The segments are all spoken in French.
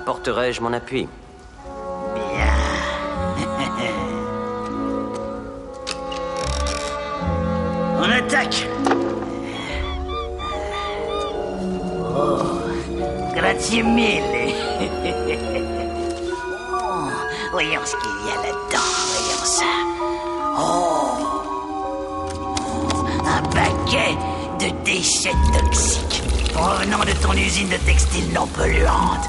Apporterai-je mon appui? Bien. On attaque. Oh, grazie mille. Oh, voyons ce qu'il y a là-dedans. Voyons ça. Un paquet de déchets toxiques provenant de ton usine de textile non polluante.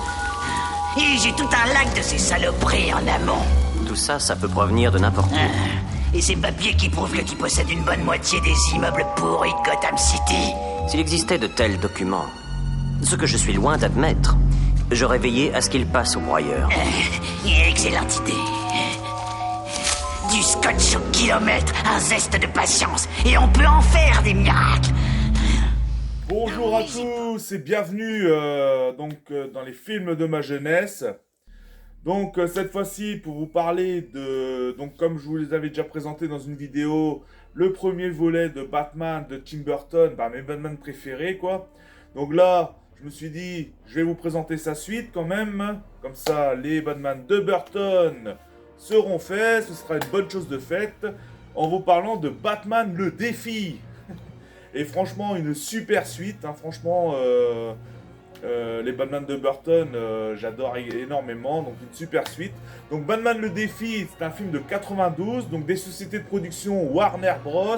Et j'ai tout un lac de ces saloperies en amont. Tout ça, ça peut provenir de n'importe où. Et ces papiers qui prouvent que tu possèdes une bonne moitié des immeubles pourris de Gotham City. S'il existait de tels documents, ce que je suis loin d'admettre, j'aurais veillé à ce qu'ils passent au broyeur. Excellente idée. Du scotch au kilomètre, un zeste de patience, et on peut en faire des miracles. Bonjour à tous et bienvenue dans les films de ma jeunesse. Donc cette fois-ci pour vous parler de, donc comme je vous les avais déjà présentés dans une vidéo, le premier volet de Batman de Tim Burton, mes Batman préférés quoi. Donc là, je me suis dit, je vais vous présenter sa suite quand même. Comme ça, les Batman de Burton seront faits, ce sera une bonne chose de faite. En vous parlant de Batman le défi. Et franchement, une super suite. Hein, franchement, les Batman de Burton, j'adore énormément. Donc, une super suite. Donc, Batman le défi, c'est un film de 92. Donc, des sociétés de production Warner Bros.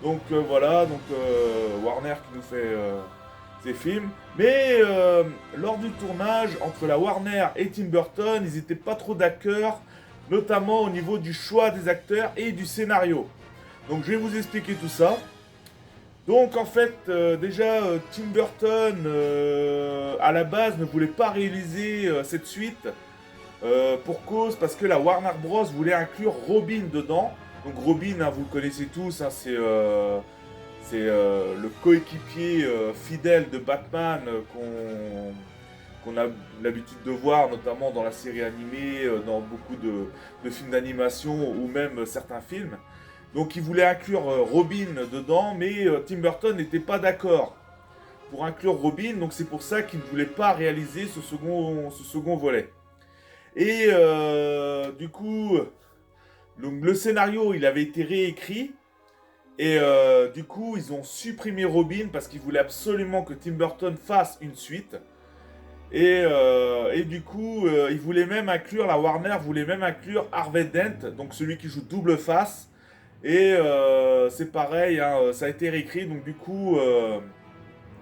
Donc, voilà. Donc, Warner qui nous fait ces films. Mais, lors du tournage, entre la Warner et Tim Burton, ils n'étaient pas trop d'accord. Notamment au niveau du choix des acteurs et du scénario. Donc, je vais vous expliquer tout ça. Donc en fait, Tim Burton, à la base, ne voulait pas réaliser cette suite parce que la Warner Bros. Voulait inclure Robin dedans. Donc Robin, hein, vous le connaissez tous, hein, c'est le coéquipier fidèle de Batman qu'on a l'habitude de voir, notamment dans la série animée, dans beaucoup de films d'animation ou même certains films. Donc il voulait inclure Robin dedans, mais Tim Burton n'était pas d'accord pour inclure Robin, donc c'est pour ça qu'il ne voulait pas réaliser ce second volet. Et du coup, donc, le scénario il avait été réécrit, et du coup ils ont supprimé Robin parce qu'ils voulaient absolument que Tim Burton fasse une suite. Et du coup, ils voulaient même inclure, la Warner voulait même inclure Harvey Dent, donc celui qui joue Double Face. Et c'est pareil, hein, ça a été réécrit, donc du coup,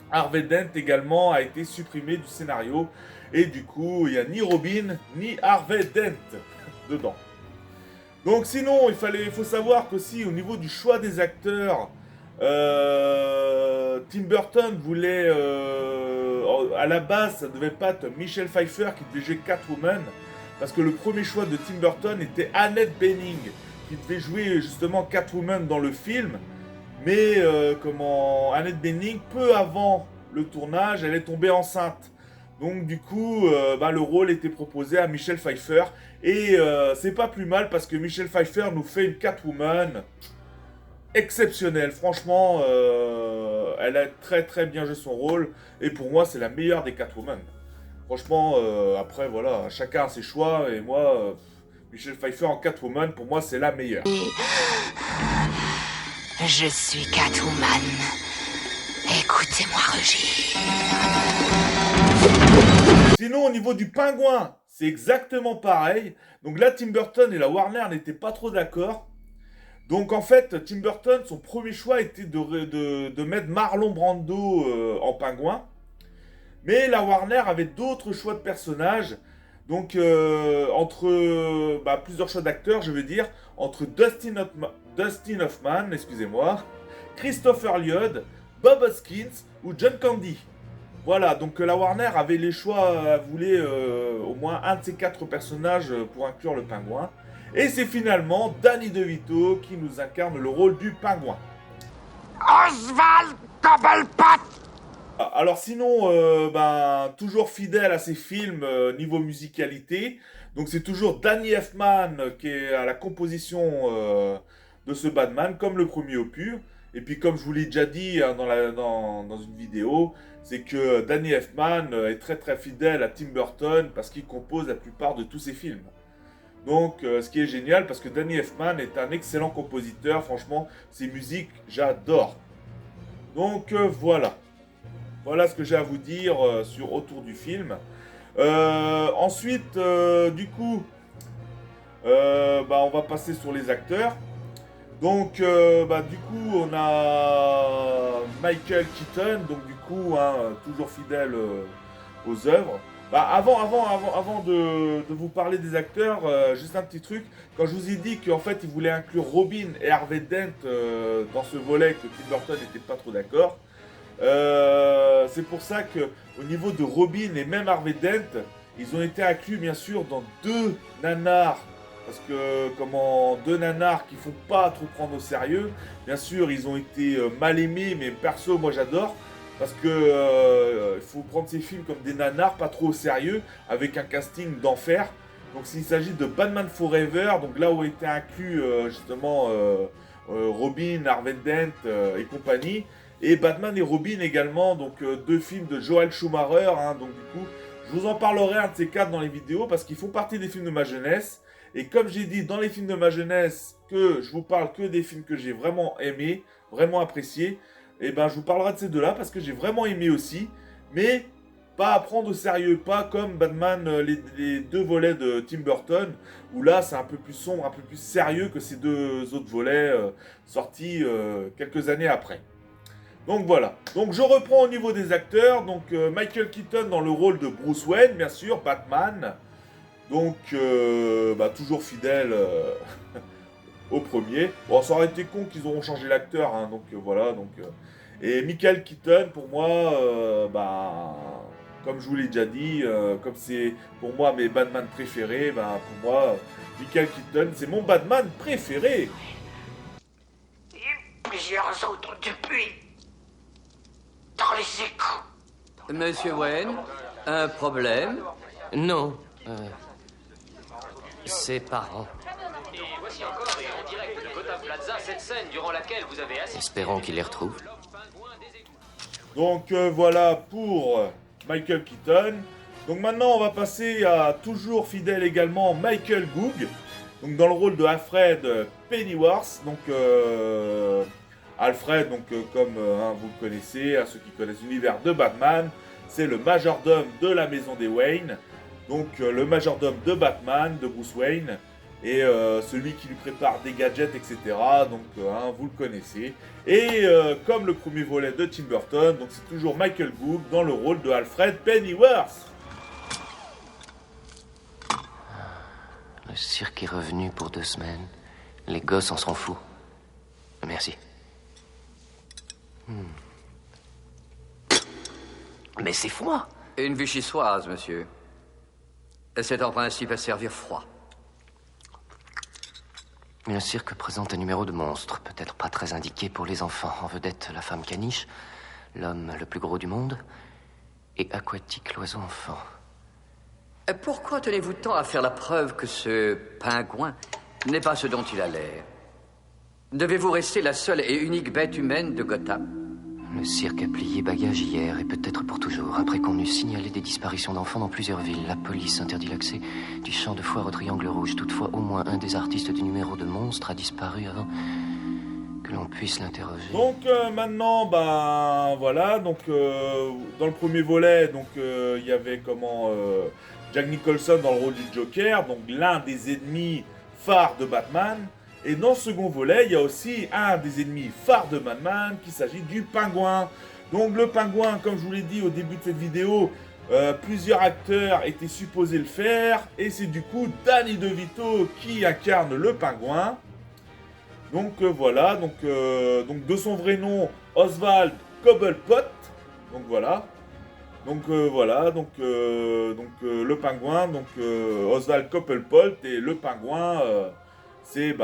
Harvey Dent également a été supprimé du scénario. Et du coup, il n'y a ni Robin, ni Harvey Dent dedans. Donc sinon, il faut savoir qu'aussi, au niveau du choix des acteurs, Tim Burton voulait, à la base, ça devait pas être Michelle Pfeiffer qui devait jouer Catwoman, parce que le premier choix de Tim Burton était Annette Bening, qui devait jouer justement Catwoman dans le film, mais Annette Bening, peu avant le tournage, elle est tombée enceinte. Donc du coup, le rôle était proposé à Michelle Pfeiffer, et c'est pas plus mal parce que Michelle Pfeiffer nous fait une Catwoman exceptionnelle. Franchement, elle a très très bien joué son rôle, et pour moi c'est la meilleure des Catwoman. Franchement, après voilà, chacun a ses choix, et moi... Michelle Pfeiffer en Catwoman, pour moi, c'est la meilleure. Je suis Catwoman. Écoutez-moi rugir. Sinon, au niveau du pingouin, c'est exactement pareil. Donc là, Tim Burton et la Warner n'étaient pas trop d'accord. Donc en fait, Tim Burton, son premier choix était de mettre Marlon Brando en pingouin. Mais la Warner avait d'autres choix de personnages. Donc, entre plusieurs choix d'acteurs, je veux dire, entre Dustin Hoffman, excusez-moi, Christopher Lloyd, Bob Hoskins ou John Candy. Voilà, donc la Warner avait les choix, voulait au moins un de ces 4 personnages pour inclure le pingouin. Et c'est finalement Danny DeVito qui nous incarne le rôle du pingouin. Oswald Cobblepot! Alors sinon, toujours fidèle à ses films niveau musicalité, donc c'est toujours Danny Elfman qui est à la composition de ce Batman, comme le premier opus, Et puis comme je vous l'ai déjà dit hein, dans une vidéo, c'est que Danny Elfman est très très fidèle à Tim Burton parce qu'il compose la plupart de tous ses films. Donc ce qui est génial parce que Danny Elfman est un excellent compositeur, franchement ses musiques j'adore. Donc voilà. Voilà ce que j'ai à vous dire autour du film. Ensuite, du coup, on va passer sur les acteurs. Donc, du coup, on a Michael Keaton, donc du coup, hein, toujours fidèle aux œuvres. Avant de vous parler des acteurs, juste un petit truc. Quand je vous ai dit qu'en fait, il voulait inclure Robin et Harvey Dent dans ce volet, que Tim Burton n'était pas trop d'accord. C'est pour ça que au niveau de Robin et même Harvey Dent, ils ont été inclus bien sûr dans deux nanars. Parce que deux nanars qui font pas trop prendre au sérieux. Bien sûr, ils ont été mal aimés, mais perso, moi j'adore. Parce que il faut prendre ces films comme des nanars, pas trop au sérieux, avec un casting d'enfer. Donc s'il s'agit de Batman Forever, donc là où a été inclus justement Robin, Harvey Dent et compagnie. Et Batman et Robin également, donc deux films de Joel Schumacher. Hein, donc du coup, je vous en parlerai un de ces quatre dans les vidéos parce qu'ils font partie des films de ma jeunesse. Et comme j'ai dit dans les films de ma jeunesse que je vous parle que des films que j'ai vraiment aimés, vraiment appréciés, et ben je vous parlerai de ces deux-là parce que j'ai vraiment aimé aussi, mais pas à prendre au sérieux, pas comme Batman, les deux volets de Tim Burton, où là c'est un peu plus sombre, un peu plus sérieux que ces deux autres volets sortis quelques années après. Donc voilà, donc je reprends au niveau des acteurs, donc Michael Keaton dans le rôle de Bruce Wayne, bien sûr, Batman. Donc, toujours fidèle au premier. Bon, ça aurait été con qu'ils auront changé l'acteur, hein, donc voilà. Et Michael Keaton, pour moi, comme je vous l'ai déjà dit, comme c'est pour moi mes Batman préférés, pour moi, Michael Keaton, c'est mon Batman préféré. Et plusieurs autres depuis. Dans les égouts. Monsieur Wayne, un problème? Non. Ses parents. Et voici encore et en direct de Gotham Plaza cette scène durant laquelle vous avez assisté. Espérons qu'il les retrouve. Donc voilà pour Michael Keaton. Donc maintenant on va passer à toujours fidèle également Michael Gough. Donc dans le rôle de Alfred Pennyworth. Donc Alfred, comme vous le connaissez, à ceux qui connaissent l'univers de Batman, c'est le majordome de la maison des Wayne. Donc le majordome de Batman, de Bruce Wayne, et celui qui lui prépare des gadgets, etc. Donc vous le connaissez. Et comme le premier volet de Tim Burton, donc c'est toujours Michael Gough dans le rôle de Alfred Pennyworth. Le cirque est revenu pour 2 semaines. Les gosses en sont fous. Merci. Mais c'est froid. Une vichysoise, monsieur. C'est en principe à servir froid. Le cirque présente un numéro de monstre, peut-être pas très indiqué pour les enfants. En vedette, la femme caniche, l'homme le plus gros du monde, et Aquatique, l'oiseau enfant. Pourquoi tenez-vous tant à faire la preuve que ce pingouin n'est pas ce dont il a l'air? Devez-vous rester la seule et unique bête humaine de Gotham? Le cirque a plié bagage hier, et peut-être pour toujours. Après qu'on eut signalé des disparitions d'enfants dans plusieurs villes, la police interdit l'accès du champ de foire au Triangle Rouge. Toutefois, au moins un des artistes du numéro de monstre a disparu avant que l'on puisse l'interroger. Donc maintenant, voilà, dans le premier volet, il y avait Jack Nicholson dans le rôle du Joker, donc l'un des ennemis phares de Batman. Et dans le second volet, il y a aussi un des ennemis phares de Batman, qu'il s'agit du Pingouin. Donc le Pingouin, comme je vous l'ai dit au début de cette vidéo, plusieurs acteurs étaient supposés le faire, et c'est du coup Danny DeVito qui incarne le Pingouin. Donc voilà, de son vrai nom, Oswald Cobblepot. Donc voilà. Le Pingouin, Oswald Cobblepot, et le Pingouin, c'est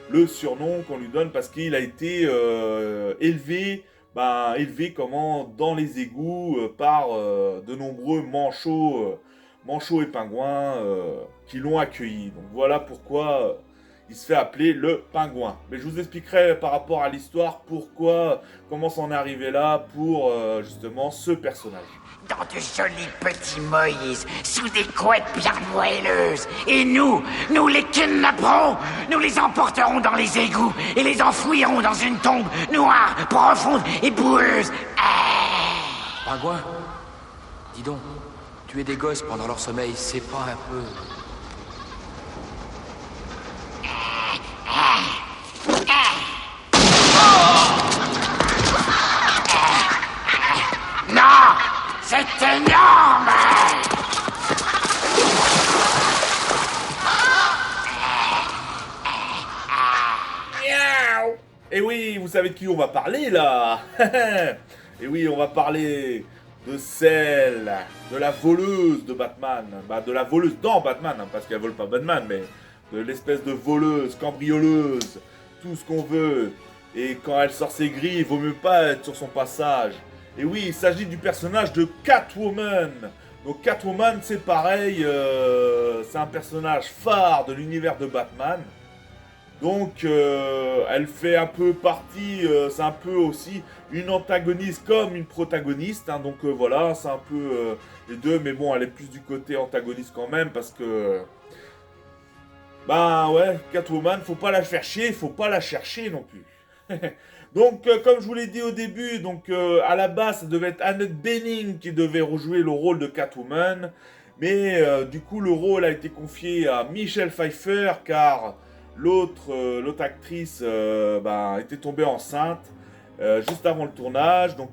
le surnom qu'on lui donne parce qu'il a été élevé dans les égouts par de nombreux manchots et pingouins qui l'ont accueilli. Donc voilà pourquoi il se fait appeler le Pingouin. Mais je vous expliquerai par rapport à l'histoire pourquoi, comment ça en est arrivé là pour justement ce personnage. Dans de jolis petits Moïse, sous des couettes bien moelleuses. Et nous les kidnapperons, nous les emporterons dans les égouts et les enfouirons dans une tombe noire, profonde et boueuse. Pingouin, dis donc, tuer des gosses pendant leur sommeil, c'est pas un peu... Non, c'est énorme. Et oui, vous savez de qui on va parler là. Et oui, on va parler de celle, de la voleuse de Batman. Bah, de la voleuse dans Batman, hein, parce qu'elle vole pas Batman, mais de l'espèce de voleuse, cambrioleuse, tout ce qu'on veut. Et quand elle sort ses griffes, il vaut mieux pas être sur son passage. Et oui, il s'agit du personnage de Catwoman. Donc Catwoman, c'est pareil, c'est un personnage phare de l'univers de Batman. Donc, elle fait un peu partie, c'est un peu aussi une antagoniste comme une protagoniste. Hein, donc voilà, c'est un peu les deux, mais bon, elle est plus du côté antagoniste quand même parce que... Bah ouais, Catwoman, faut pas la faire chier, faut pas la chercher non plus. Donc, comme je vous l'ai dit au début, donc à la base, ça devait être Annette Bening qui devait rejouer le rôle de Catwoman. Mais du coup, le rôle a été confié à Michelle Pfeiffer car... L'autre actrice était tombée enceinte juste avant le tournage, donc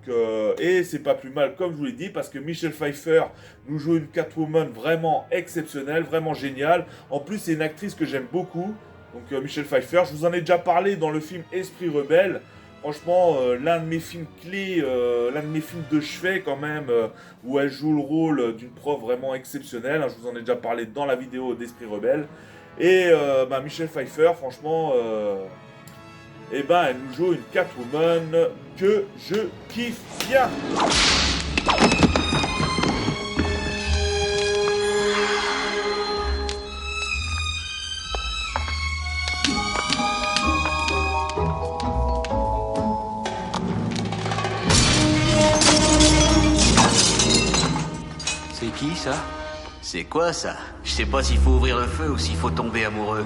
et c'est pas plus mal comme je vous l'ai dit parce que Michelle Pfeiffer nous joue une Catwoman vraiment exceptionnelle, vraiment géniale. En plus c'est une actrice que j'aime beaucoup, donc Michelle Pfeiffer. Je vous en ai déjà parlé dans le film Esprit Rebelle. Franchement, l'un de mes films clés, l'un de mes films de chevet quand même, où elle joue le rôle d'une prof vraiment exceptionnelle. Hein, je vous en ai déjà parlé dans la vidéo d'Esprit Rebelle. Et Michelle Pfeiffer, franchement, elle nous joue une Catwoman que je kiffe bien. C'est qui, ça? C'est quoi ça? Je sais pas s'il faut ouvrir le feu ou s'il faut tomber amoureux.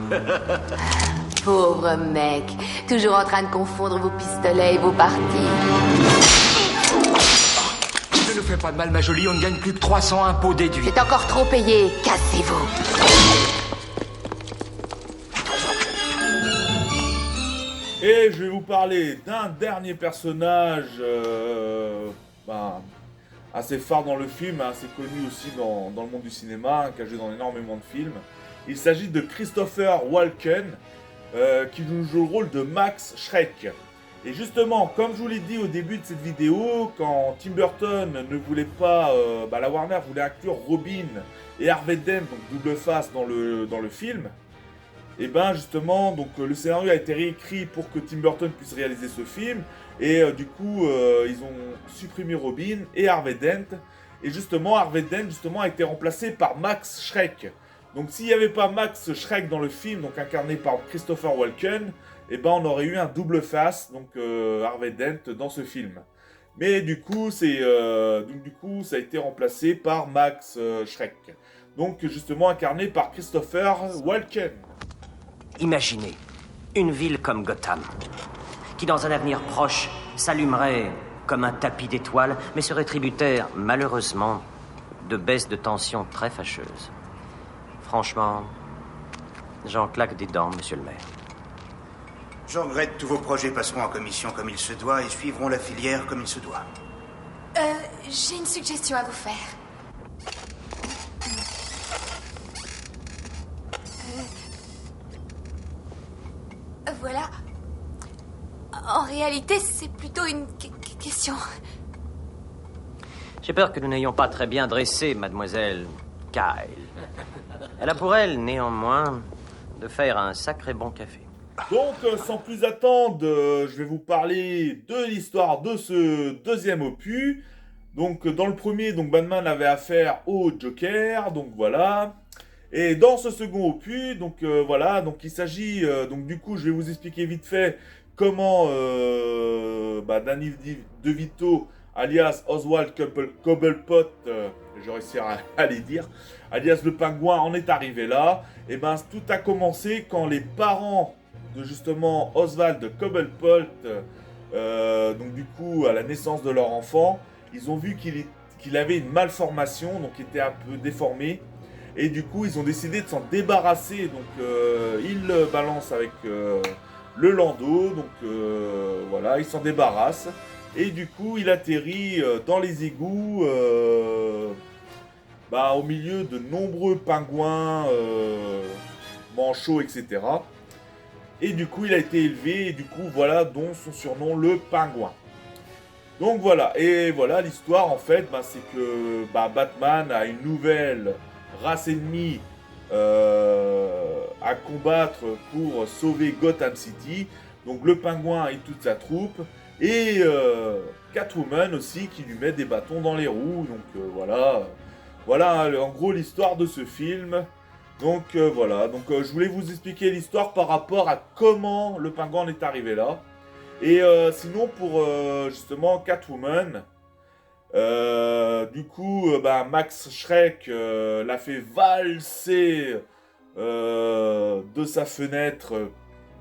Pauvre mec, toujours en train de confondre vos pistolets et vos parties. Ne nous fais pas de mal, ma jolie, on ne gagne plus que 300 impôts déduits. C'est encore trop payé, cassez-vous. Et je vais vous parler d'un dernier personnage assez phare dans le film, assez connu aussi dans le monde du cinéma, qui a joué dans énormément de films. Il s'agit de Christopher Walken, qui nous joue le rôle de Max Schreck. Et justement, comme je vous l'ai dit au début de cette vidéo, quand Tim Burton ne voulait pas, la Warner voulait inclure Robin et Harvey Dent, donc double face dans le film, et justement, donc le scénario a été réécrit pour que Tim Burton puisse réaliser ce film. Et du coup, ils ont supprimé Robin et Harvey Dent. Et justement, Harvey Dent a été remplacé par Max Schreck. Donc s'il n'y avait pas Max Schreck dans le film, donc incarné par Christopher Walken, on aurait eu un double face, donc Harvey Dent dans ce film. Mais du coup, ça a été remplacé par Max Schreck. Donc justement incarné par Christopher Walken. Imaginez une ville comme Gotham, qui dans un avenir proche s'allumerait comme un tapis d'étoiles, mais serait tributaire, malheureusement, de baisses de tension très fâcheuses. Franchement, j'en claque des dents, monsieur le maire. Je regrette, tous vos projets passeront en commission comme il se doit et suivront la filière comme il se doit. J'ai une suggestion à vous faire. Voilà. En réalité, c'est plutôt une question. J'ai peur que nous n'ayons pas très bien dressé mademoiselle Kyle. Elle a pour elle, néanmoins, de faire un sacré bon café. Donc, sans plus attendre, je vais vous parler de l'histoire de ce deuxième opus. Donc, dans le premier, Batman avait affaire au Joker, donc voilà. Et dans ce second opus, donc voilà, donc il s'agit, donc du coup, je vais vous expliquer vite fait comment Danny DeVito, alias Oswald Cobblepot, je réussirai à les dire, alias le pingouin, en est arrivé là. Et ben tout a commencé quand les parents de justement Oswald Cobblepot, donc du coup à la naissance de leur enfant, ils ont vu qu'il avait une malformation, donc il était un peu déformé. Et du coup, ils ont décidé de s'en débarrasser. Donc, ils le balancent avec le landau. Donc, voilà, ils s'en débarrassent. Et du coup, il atterrit dans les égouts, au milieu de nombreux pingouins, manchots, etc. Et du coup, il a été élevé. Et du coup, voilà, dont son surnom, le pingouin. Donc, voilà. Et voilà, l'histoire, en fait, c'est que Batman a une nouvelle race ennemie à combattre pour sauver Gotham City. Donc le pingouin et toute sa troupe. Et Catwoman aussi qui lui met des bâtons dans les roues. Donc voilà. Voilà en gros l'histoire de ce film. Donc voilà. Donc je voulais vous expliquer l'histoire par rapport à comment le pingouin est arrivé là. Et sinon pour justement Catwoman. Du coup, Max Schreck l'a fait valser de sa fenêtre.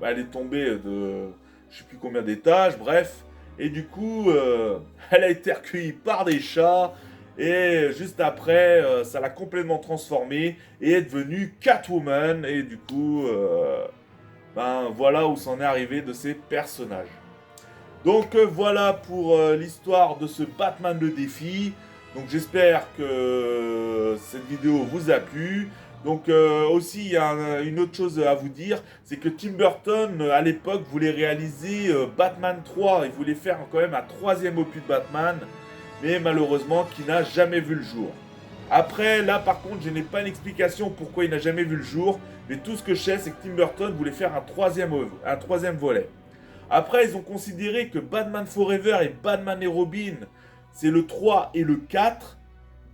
Elle est tombée de je sais plus combien d'étages, bref. Et du coup, elle a été recueillie par des chats. Et juste après, ça l'a complètement transformée et est devenue Catwoman. Et du coup, voilà où s'en est arrivé de ces personnages. Donc voilà pour l'histoire de ce Batman le défi. Donc j'espère que cette vidéo vous a plu. Donc aussi il y a une autre chose à vous dire, c'est que Tim Burton à l'époque voulait réaliser Batman 3. Il voulait faire quand même un troisième opus de Batman, mais malheureusement qui n'a jamais vu le jour. Après là par contre je n'ai pas une explication pourquoi il n'a jamais vu le jour, mais tout ce que je sais c'est que Tim Burton voulait faire un troisième volet. Après, ils ont considéré que Batman Forever et Batman et Robin, c'est le 3 et le 4.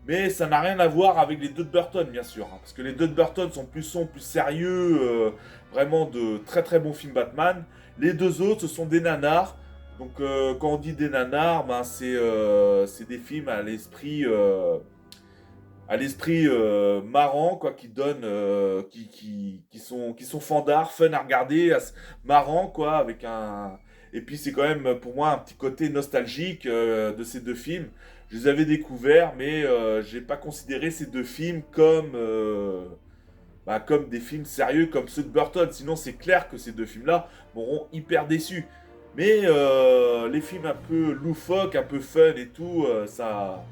Mais ça n'a rien à voir avec les deux de Burton, bien sûr. Parce que les deux de Burton sont plus sombres, plus sérieux. Vraiment de très très bons films Batman. Les deux autres, ce sont des nanars. Donc quand on dit des nanars, c'est des films à l'esprit marrant, quoi, qui donnent, qui sont fandards, fun à regarder, marrant, quoi, avec un... Et puis c'est quand même, pour moi, un petit côté nostalgique de ces deux films. Je les avais découverts, mais j'ai pas considéré ces deux films comme des films sérieux comme ceux de Burton. Sinon, c'est clair que ces deux films-là m'auront hyper déçu. Mais les films un peu loufoques, un peu fun et tout, ça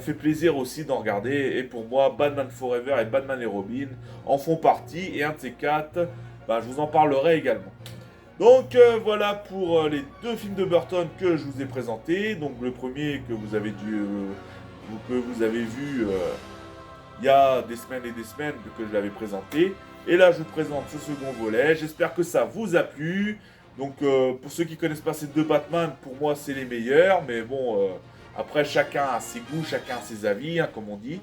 fait plaisir aussi d'en regarder. Et pour moi, Batman Forever et Batman et Robin en font partie. Et un de ces quatre, je vous en parlerai également. Donc voilà pour les deux films de Burton que je vous ai présentés. Donc le premier que vous avez vu il y a des semaines et des semaines que je l'avais présenté. Et là je vous présente ce second volet. J'espère que ça vous a plu. Donc pour ceux qui ne connaissent pas ces deux Batman, pour moi c'est les meilleurs. Mais bon, après chacun a ses goûts, chacun a ses avis, comme on dit.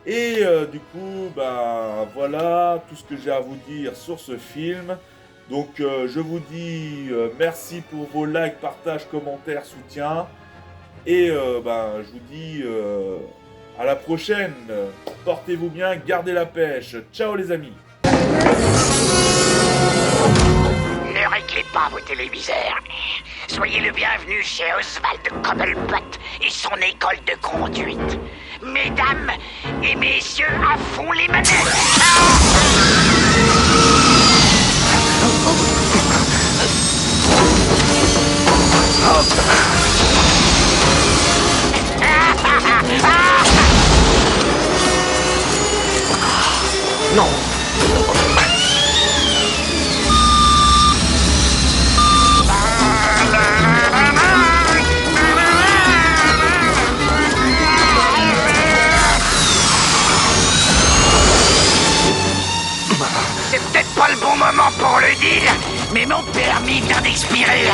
Et du coup, voilà tout ce que j'ai à vous dire sur ce film. Donc je vous dis merci pour vos likes, partages, commentaires, soutien. Et je vous dis à la prochaine. Portez-vous bien, gardez la pêche. Ciao les amis. Ne réglez pas vos téléviseurs. Soyez le bienvenu chez Oswald Cobblepot et son école de conduite. Mesdames et messieurs, à fond les manettes. Non. C'est peut-être pas le bon moment pour le dire, mais mon permis vient d'expirer.